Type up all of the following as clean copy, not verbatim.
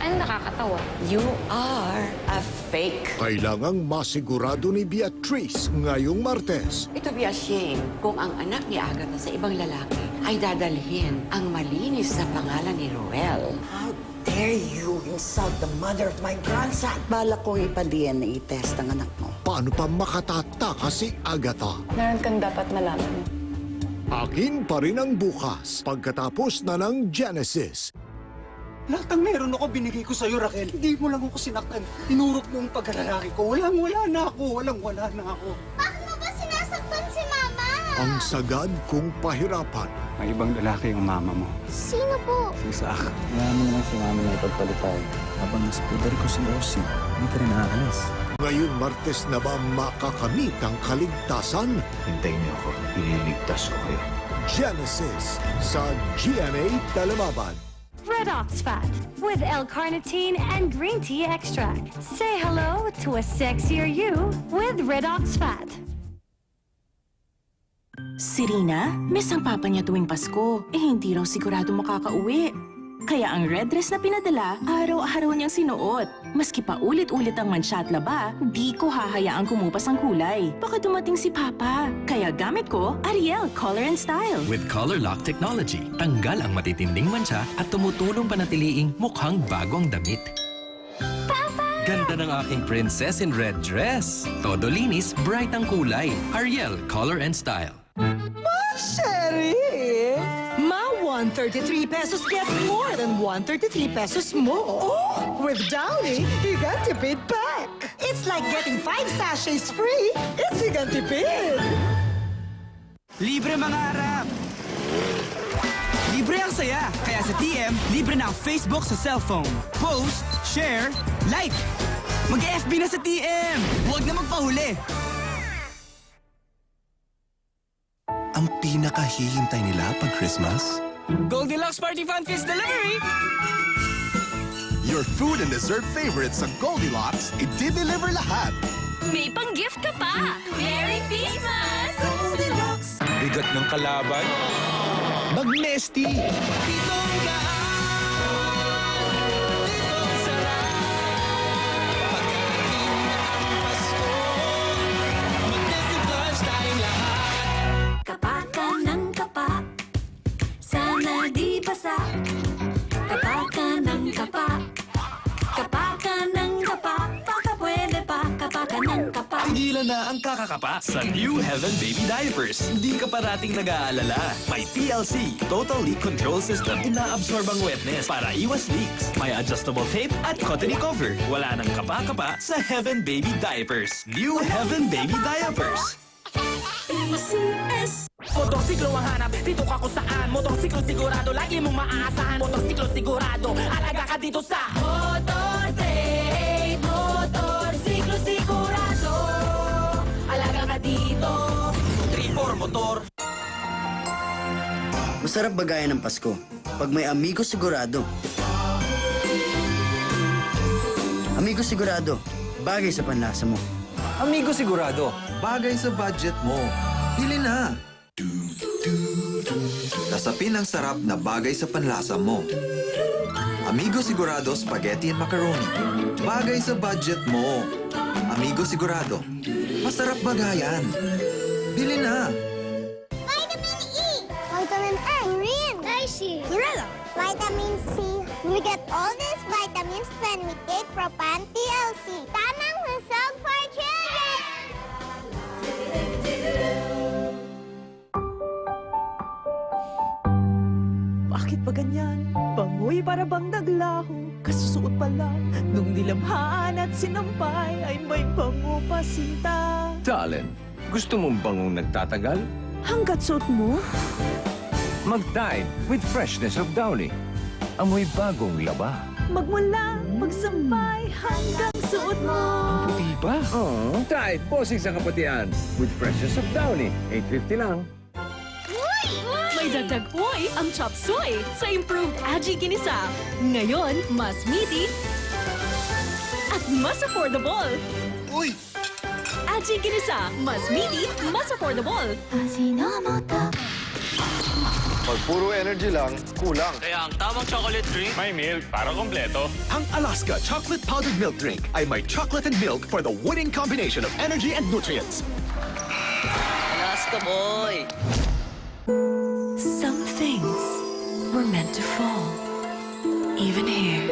Ano nakakatawa? You are a fake. Kailangang masigurado ni Beatrice ngayong Martes. It would be a shame kung ang anak ni Agatha sa ibang lalaki ay dadalhin ang malinis na pangalan ni Roel. How dare you insult the mother of my grandson? Balak kong ipa-DNA test ang anak mo. Paano pa makatataka si Agatha? Meron kang dapat malaman. Akin pa rin ang bukas pagkatapos na ng Genesis. Lahat ng meron ako, binigay ko sa'yo, Raquel. Hindi mo lang ako sinaktan. Tinurok mo ang pagkalalaki ko. Walang-wala na ako. Walang-wala na ako. Bakit mo ba sinasaktan si Mama? Ang sagad kong pahirapan. May ibang lalaki ang mama mo. Sino po? Si Zach. Kaya mo naman si mami na ipagpalit tayo. Habang nasa poder ko si Rosie, hindi ka rin naaalis. Ngayon Martes na ba makakamit ang kaligtasan? Hintayin niyo ako. Ililigtas ko kayo. Genesis sa GMA Telemaban. Redox Fat with L-carnitine and green tea extract. Say hello to a sexier you with Redox Fat. Si Rina, miss ang papa niya tuwing Pasko. Hindi raw sigurado makakauwi. Kaya ang red dress na pinadala, araw-araw niyang sinuot. Maski pa ulit-ulit ang mansya at laba, di ko hahayaang kumupas ang kulay. Baka dumating si Papa. Kaya gamit ko, Ariel Color and Style. With Color Lock Technology, tanggal ang matitinding mansya at tumutulong panatiliing mukhang bagong damit. Papa! Ganda ng aking princess in red dress. Todo linis, bright ang kulay. Ariel Color and Style. Sherry! Ma 133 pesos gets more than 133 pesos more. Oh! With Downy, Gigantipid Pack. It's like getting 5 sachets free. It's Gigantipid. Libre mangarap! Libre ang saya! Kaya sa TM, libre na ang Facebook sa cellphone. Post, share, like! Mag-FB na sa TM! Huwag na magpahuli! Ang pinakahihintay nila pag Christmas? Goldilocks Party Fun Feast Delivery! Your food and dessert favorites sa Goldilocks, i-deliver lahat. May pang-gift ka pa! Merry Christmas! Bigat ng kalaban? Mag-Nesty! Kapa ka ng kapa, sana di basa. Kapa ka ng kapa, kapa ka ng kapa, baka pwede pa, kapa ka ng kapa. Tigilan na ang kakakapa sa New Heaven Baby Diapers. Hindi ka parating nag-aalala. May TLC, Total Leak Control System. Inaabsorb ang wetness para iwas leaks. May adjustable tape at cottony cover. Wala nang kapa-kapa sa Heaven Baby Diapers. New Heaven Baby Diapers. Motorsiklo ang hanap, dito ka kung saan. Motorsiklo sigurado, lagi mong maaasahan. Motorsiklo sigurado, alaga ka dito sa Motor Trade, motorsiklo sigurado, alaga ka dito. 3-4 motor. Masarap bagayan ng Pasko pag may Amigo Sigurado. Amigo Sigurado, bagay sa panlasa mo. Amigo sigurado, Bagay sa budget mo. Hili na! Nasapin ang sarap na bagay sa panlasa mo. Amigo Sigurado Spaghetti and Macaroni. Bagay sa budget mo. Amigo Sigurado. Masarap bagayan. Bili na! Vitamin E! Vitamin A! Green! Daisy! Gorilla! Vitamin C! We get all these vitamins when we take Propan TLC. Tamang husog for children! Bakit ba ganyan? Bangoy para bang naglaho. Kasusuot pa lang. Nung nilamhaan at sinampay ay may bango pa sinta. Talent, gusto mong bangong nagtatagal? Hanggat suot mo, Mag-Tide with freshness of Downy. Amoy bagong laba. magmula, magsampay hanggang suot mo. Puti pa? Oo. Tide, posing sa kapatian. With freshness of Downy. 850 lang. May dagdag uy ang chop suey sa improved Aji Ginisa. Ngayon, mas meaty at mas affordable. Uy! Aji Ginisa, mas meaty, mas affordable. Pag puro energy lang, kulang. Kaya ang tamang chocolate drink, may milk para kompleto. Ang Alaska Chocolate Powdered Milk Drink ay may chocolate and milk for the winning combination of energy and nutrients. Alaska boy! Some things were meant to fall. Even hair.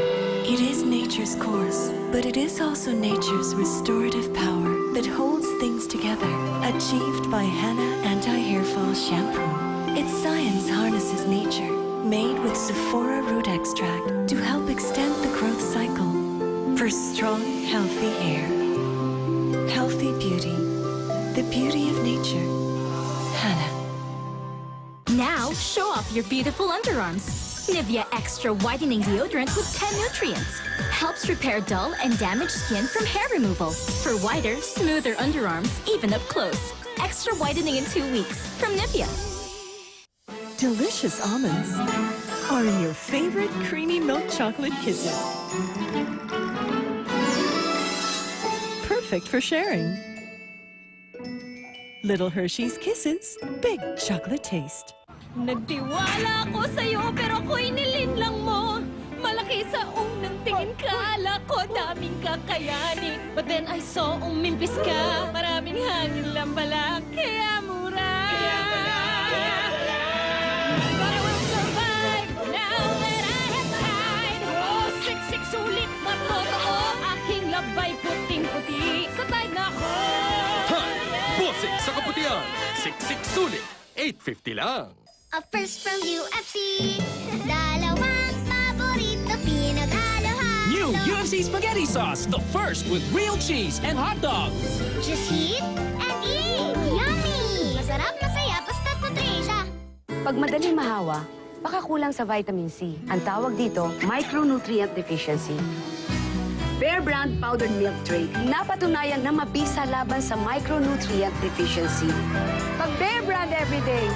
It is nature's course, but it is also nature's restorative power that holds things together. Achieved by Hana Anti-Hair Fall Shampoo. Its science harnesses nature, made with Sephora root extract to help extend the growth cycle for strong, healthy hair. Healthy beauty. The beauty of nature. Hana. Now, show off your beautiful underarms. Nivea Extra Whitening Deodorant with 10 nutrients. Helps repair dull and damaged skin from hair removal. For whiter, smoother underarms, even up close. Extra whitening in 2 weeks. From Nivea. Delicious almonds are in your favorite creamy milk chocolate kisses. Perfect for sharing. Little Hershey's Kisses, big chocolate taste. Nagtiwala ako sa'yo pero ako'y nilinlang mo. Malaki sa unang tingin ka, ala ko daming kakayanin. But then I saw umimpis ka, maraming hangin lang pala, kaya mura. But I will survive now that I have time. Oh, siksik sulit na totoo, aking labay puting-puti. Sa tide na ako. Bossing sa kaputian. Siksik sulit. 850 lang. A first from UFC. Dalawang paborito pinaghalo-halo. New UFC Spaghetti Sauce. The first with real cheese and hot dogs. Just heat and eat. Yummy! Masarap, masaya, basta't nutritious. Pag madaling mahawa, baka kulang sa vitamin C. Ang tawag dito, micronutrient deficiency. Bear Brand Powdered Milk Drink, napatunayang na mabisa laban sa micronutrient deficiency. Pag Bear Brand everyday.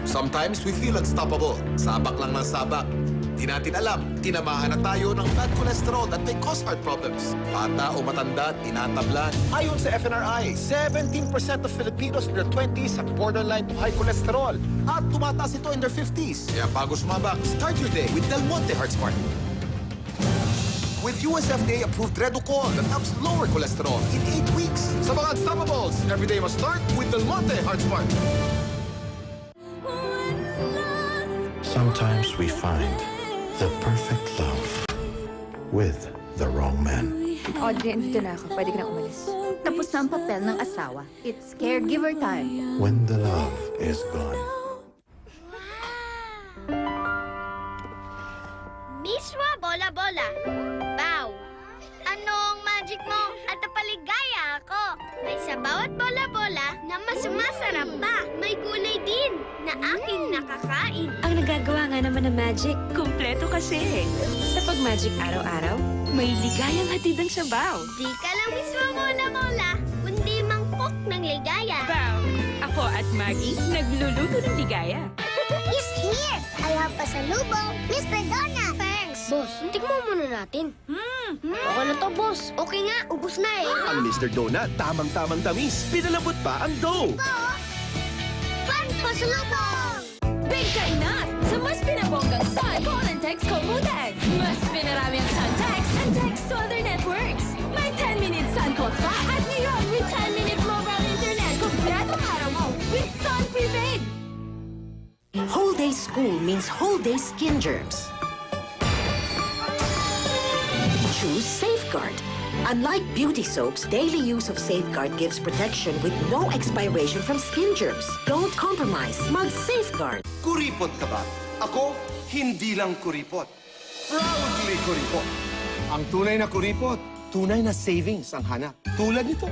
Sometimes we feel unstoppable. Sabak lang ng sabak. Di natin alam, tinamahan na tayo ng bad cholesterol that may cause heart problems. Bata o matanda, tinatablan. Ayon sa FNRI, 17% of Filipinos in their 20s have borderline to high cholesterol. At tumataas ito in their 50s. Kaya bago sumabak, start your day with Del Monte Heart Smart. With US FDA-approved Reducol that helps lower cholesterol in 8 weeks. Sa mga unstoppables, every day must start with Del Monte Heart Smart. Sometimes we find the perfect love with the wrong man. Audrey, andito na ako. Pwede ka na umalis. Tapos na ang papel ng asawa. It's caregiver time. When the love is gone. Miswa bola-bola. Bow. Anong magic mo? At napaligaya ako. May sa bawat bola-bola na mas masarap pa. May gulay din na aking nakakain. Ang nagagawa nga naman ng magic, kumpleto kasi. Sa pag-magic araw-araw, may ligayang hatid ang sabaw. Di ka lang miswa bola-bola, kundi mangkok ng ligaya. Wow! Ako at Maggie, nagluluto ng ligaya. He's here! I have pasalubong, Mr. Donut! Thanks! Boss, tikmo muna natin. Okay na to, boss. Okay nga, ubos na eh. Ang Mr. Donut, tamang-tamang tamis. Pinalambot pa ang dough. Fun pasalubong! Big Guy Nut! Sa mas pinabonggang Sun, call and text Combo Tag. Mas pinarami ang Sun text and text to other networks. May 10-minute Sun calls pa at ngayon with 10-minute mobile internet. Kompleto araw mo with Sun Prepaid. Whole day school means whole day skin germs. Choose Safeguard. Unlike beauty soaps, daily use of Safeguard gives protection with no expiration from skin germs. Don't compromise. Mag-Safeguard. Kuripot ka ba? Ako, hindi lang kuripot. Proudly kuripot. Ang tunay na kuripot, tunay na savings ang hanap. Tulad nito.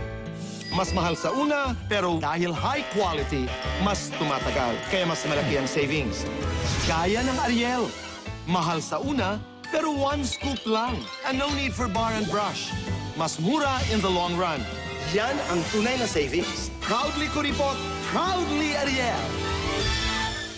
Mas mahal sa una, pero dahil high quality, mas tumatagal. Kaya mas malaki ang savings. Gaya ng Ariel. Mahal sa una, pero 1 scoop lang. And no need for bar and brush. Mas mura in the long run. Yan ang tunay na savings. Proudly Kuripot, proudly Ariel.